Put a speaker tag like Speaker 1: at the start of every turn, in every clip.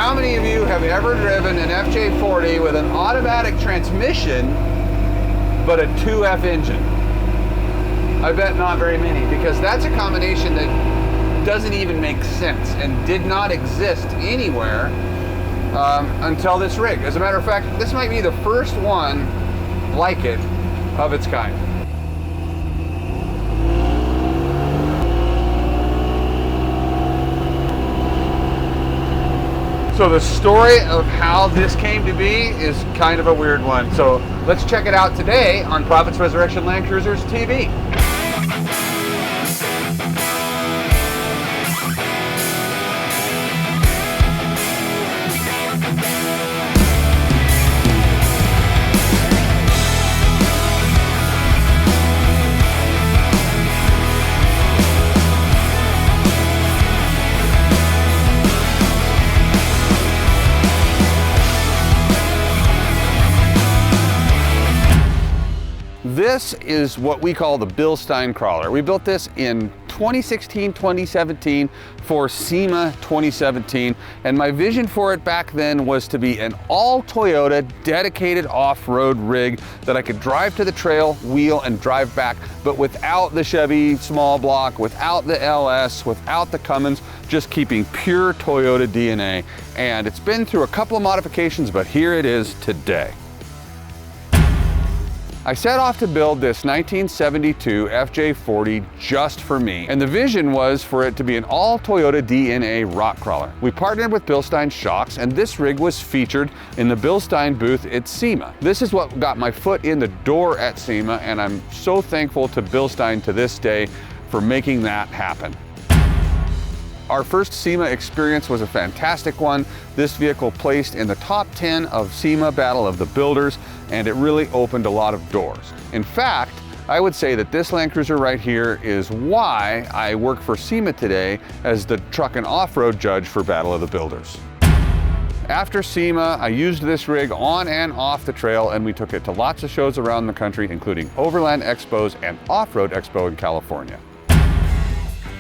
Speaker 1: how many of you have ever driven an FJ40 with an automatic transmission, but a 2F engine? I bet not very many, because that's a combination that doesn't even make sense and did not exist anywhere until this rig. As a matter of fact, this might be the first one like it of its kind. So the story of how this came to be is kind of a weird one. So let's check it out today on Proffitt's Resurrection Land Cruisers TV. This is what we call the Bilstein crawler. We built this in 2016, 2017 for SEMA 2017. And my vision for it back then was to be an all Toyota dedicated off-road rig that I could drive to the trail, wheel, and drive back, but without the Chevy small block, without the LS, without the Cummins, just keeping pure Toyota DNA. And it's been through a couple of modifications, but here it is today. I set off to build this 1972 FJ40 just for me, and the vision was for it to be an all Toyota DNA rock crawler. We partnered with Bilstein Shocks, and this rig was featured in the Bilstein booth at SEMA. This is what got my foot in the door at SEMA, and I'm so thankful to Bilstein to this day for making that happen. Our first SEMA experience was a fantastic one. This vehicle placed in the top 10 of SEMA Battle of the Builders, and it really opened a lot of doors. In fact, I would say that this Land Cruiser right here is why I work for SEMA today as the truck and off-road judge for Battle of the Builders. After SEMA, I used this rig on and off the trail, and we took it to lots of shows around the country, including Overland Expos and Off-Road Expo in California.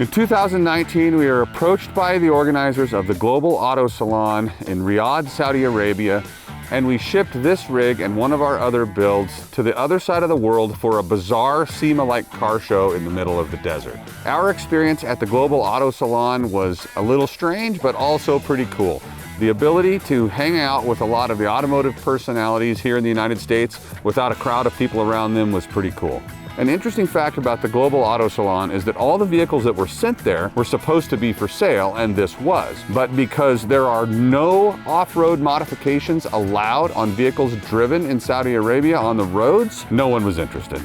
Speaker 1: In 2019, we were approached by the organizers of the Global Auto Salon in Riyadh, Saudi Arabia, and we shipped this rig and one of our other builds to the other side of the world for a bizarre SEMA-like car show in the middle of the desert. Our experience at the Global Auto Salon was a little strange, but also pretty cool. The ability to hang out with a lot of the automotive personalities here in the United States without a crowd of people around them was pretty cool. An interesting fact about the Global Auto Salon is that all the vehicles that were sent there were supposed to be for sale, and this was. But because there are no off-road modifications allowed on vehicles driven in Saudi Arabia on the roads, no one was interested.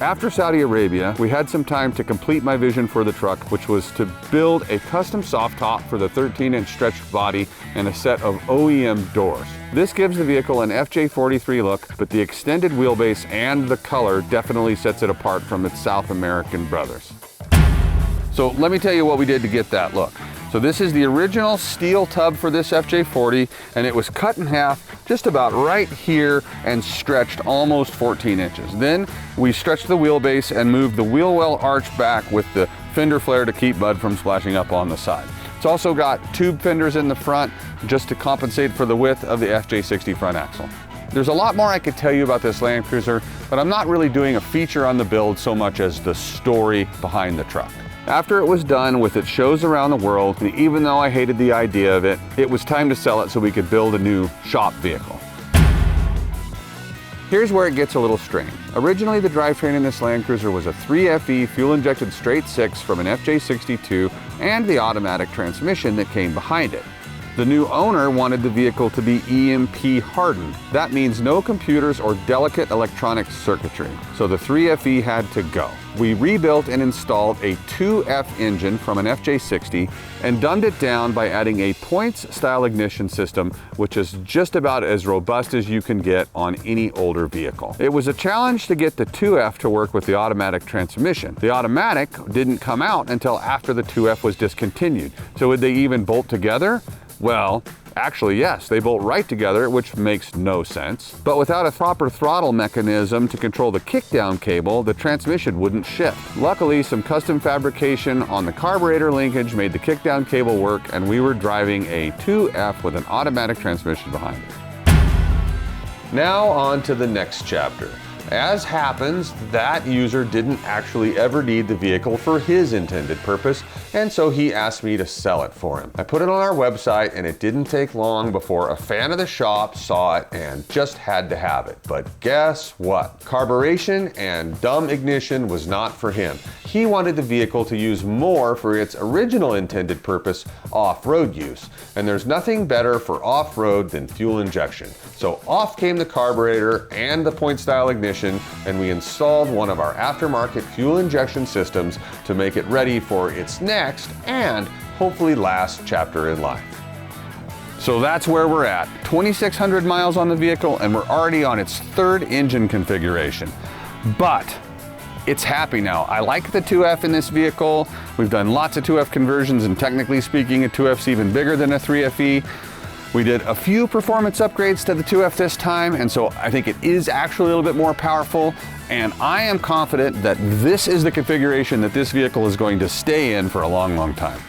Speaker 1: After Saudi Arabia, we had some time to complete my vision for the truck, which was to build a custom soft top for the 13-inch stretched body and a set of OEM doors. This gives the vehicle an FJ43 look, but the extended wheelbase and the color definitely sets it apart from its South American brothers. So let me tell you what we did to get that look. So this is the original steel tub for this FJ40, and it was cut in half just about right here and stretched almost 14 inches. Then we stretched the wheelbase and moved the wheel well arch back with the fender flare to keep mud from splashing up on the side. It's also got tube fenders in the front just to compensate for the width of the FJ60 front axle. There's a lot more I could tell you about this Land Cruiser, but I'm not really doing a feature on the build so much as the story behind the truck. After it was done with its shows around the world, and even though I hated the idea of it, it was time to sell it so we could build a new shop vehicle. Here's where it gets a little strange. Originally, the drivetrain in this Land Cruiser was a 3FE fuel-injected straight 6 from an FJ62 and the automatic transmission that came behind it. The new owner wanted the vehicle to be EMP hardened. That means no computers or delicate electronic circuitry. So the 3FE had to go. We rebuilt and installed a 2F engine from an FJ60 and dumbed it down by adding a points-style ignition system, which is just about as robust as you can get on any older vehicle. It was a challenge to get the 2F to work with the automatic transmission. The automatic didn't come out until after the 2F was discontinued. So would they even bolt together? Well, Actually, yes, they bolt right together, which makes no sense. But without a proper throttle mechanism to control the kickdown cable, the transmission wouldn't shift. Luckily, some custom fabrication on the carburetor linkage made the kickdown cable work, and we were driving a 2F with an automatic transmission behind it. Now on to the next chapter. As happens, that user didn't actually ever need the vehicle for his intended purpose, and so he asked me to sell it for him. I put it on our website, and it didn't take long before a fan of the shop saw it and just had to have it. But guess what? Carburation and dumb ignition was not for him. He wanted the vehicle to use more for its original intended purpose, off-road use. And there's nothing better for off-road than fuel injection. So off came the carburetor and the point-style ignition, and we installed one of our aftermarket fuel injection systems to make it ready for its next and hopefully last chapter in life. So that's where we're at. 2,600 miles on the vehicle, and we're already on its third engine configuration. But it's happy now. I like the 2F in this vehicle. We've done lots of 2F conversions, and technically speaking, a 2F's even bigger than a 3FE. We did a few performance upgrades to the 2F this time, and so I think it is actually a little bit more powerful, and I am confident that this is the configuration that this vehicle is going to stay in for a long, long time.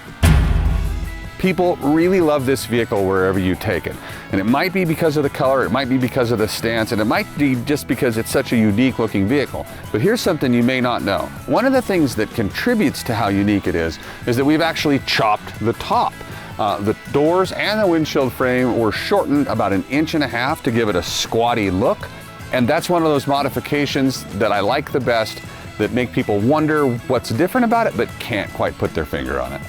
Speaker 1: People really love this vehicle wherever you take it. And it might be because of the color, it might be because of the stance, and it might be just because it's such a unique looking vehicle. But here's something you may not know. One of the things that contributes to how unique it is that we've actually chopped the top. The doors and the windshield frame were shortened about 1.5 inches to give it a squatty look. And that's one of those modifications that I like the best, that make people wonder what's different about it, but can't quite put their finger on it.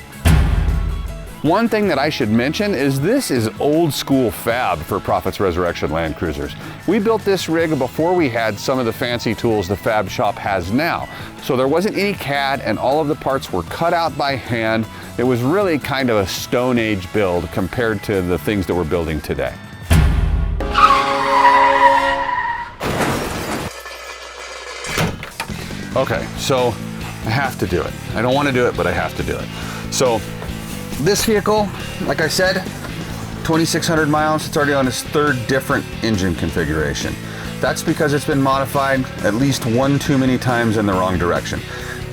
Speaker 1: One thing that I should mention is this is old school fab for Proffitt's Resurrection Land Cruisers. We built this rig before we had some of the fancy tools the fab shop has now. So there wasn't any CAD, and all of the parts were cut out by hand. It was really kind of a Stone Age build compared to the things that we're building today. Okay, so I have to do it. I don't want to do it, but I have to do it. So this vehicle, like I said, 2,600 miles, it's already on its third different engine configuration. That's because it's been modified at least one too many times in the wrong direction.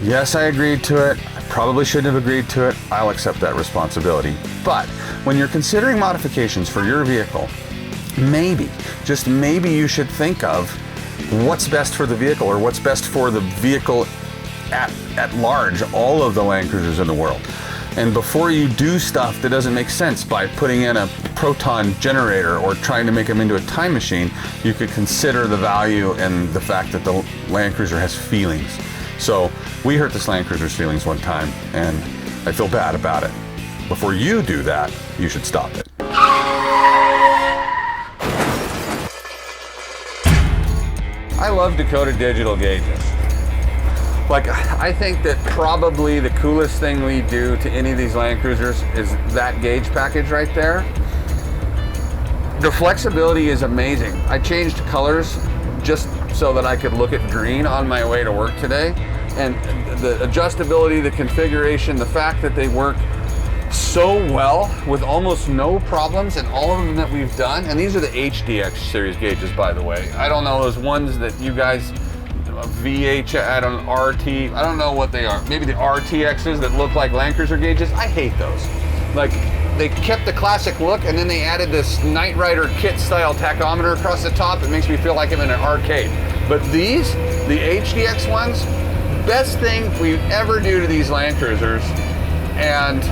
Speaker 1: Yes, I agreed to it. I probably shouldn't have agreed to it. I'll accept that responsibility. But when you're considering modifications for your vehicle, maybe, just maybe you should think of what's best for the vehicle, or what's best for the vehicle at large, all of the Land Cruisers in the world. And before you do stuff that doesn't make sense by putting in a proton generator or trying to make them into a time machine, you could consider the value and the fact that the Land Cruiser has feelings. So we hurt this Land Cruiser's feelings one time, and I feel bad about it. Before you do that, you should stop it. I love Dakota digital gauges. Like, I think that probably the coolest thing we do to any of these Land Cruisers is that gauge package right there. The flexibility is amazing. I changed colors just so that I could look at green on my way to work today. And the adjustability, the configuration, the fact that they work so well with almost no problems in all of them that we've done. And these are the HDX series gauges, by the way. I don't know those ones that you guys, VH, I don't know, RT, I don't know what they are. Maybe the RTXs that look like Land Cruiser gauges. I hate those. Like, they kept the classic look, and then they added this Knight Rider kit style tachometer across the top. It makes me feel like I'm in an arcade. But these, the HDX ones, best thing we ever do to these Land Cruisers. And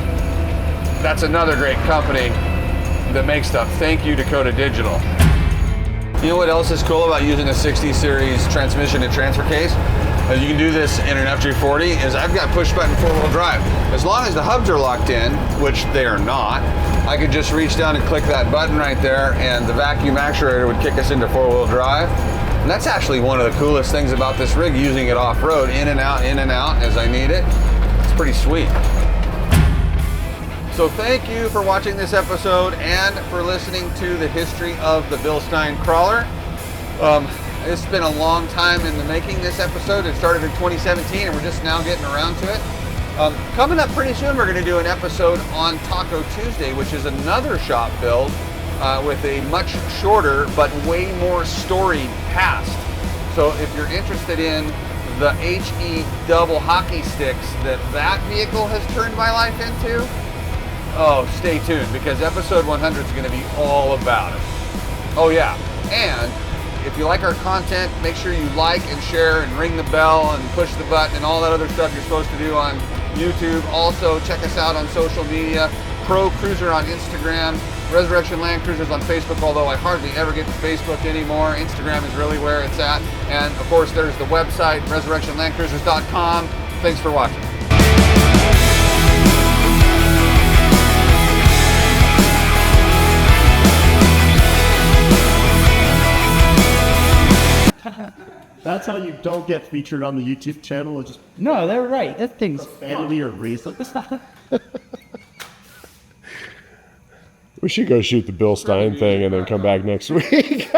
Speaker 1: that's another great company that makes stuff. Thank you, Dakota Digital. You know what else is cool about using a 60 series transmission and transfer case? You can do this in an FJ40, is I've got push button 4-wheel drive. As long as the hubs are locked in, which they are not, I could just reach down and click that button right there, and the vacuum actuator would kick us into 4-wheel drive. And that's actually one of the coolest things about this rig, using it off-road, in and out as I need it. It's pretty sweet. So thank you for watching this episode and for listening to the history of the Bilstein crawler. It's been a long time in the making, this episode. It started in 2017 and we're just now getting around to it. Coming up pretty soon, we're going to do an episode on Taco Tuesday, which is another shop build with a much shorter but way more storied past. So if you're interested in the HE double hockey sticks that vehicle has turned my life into, oh, stay tuned, because episode 100 is going to be all about it. Oh yeah, and if you like our content, make sure you like and share and ring the bell and push the button and all that other stuff you're supposed to do on YouTube. Also, check us out on social media, Pro Cruiser on Instagram, Resurrection Land Cruisers on Facebook, although I hardly ever get to Facebook anymore. Instagram is really where it's at. And of course, there's the website, resurrectionlandcruisers.com. Thanks for watching.
Speaker 2: That's how you don't get featured on the YouTube channel. It's just
Speaker 3: No, they're right. That thing's
Speaker 2: family or reason.
Speaker 4: We should go shoot the Bilstein thing and then come back next week.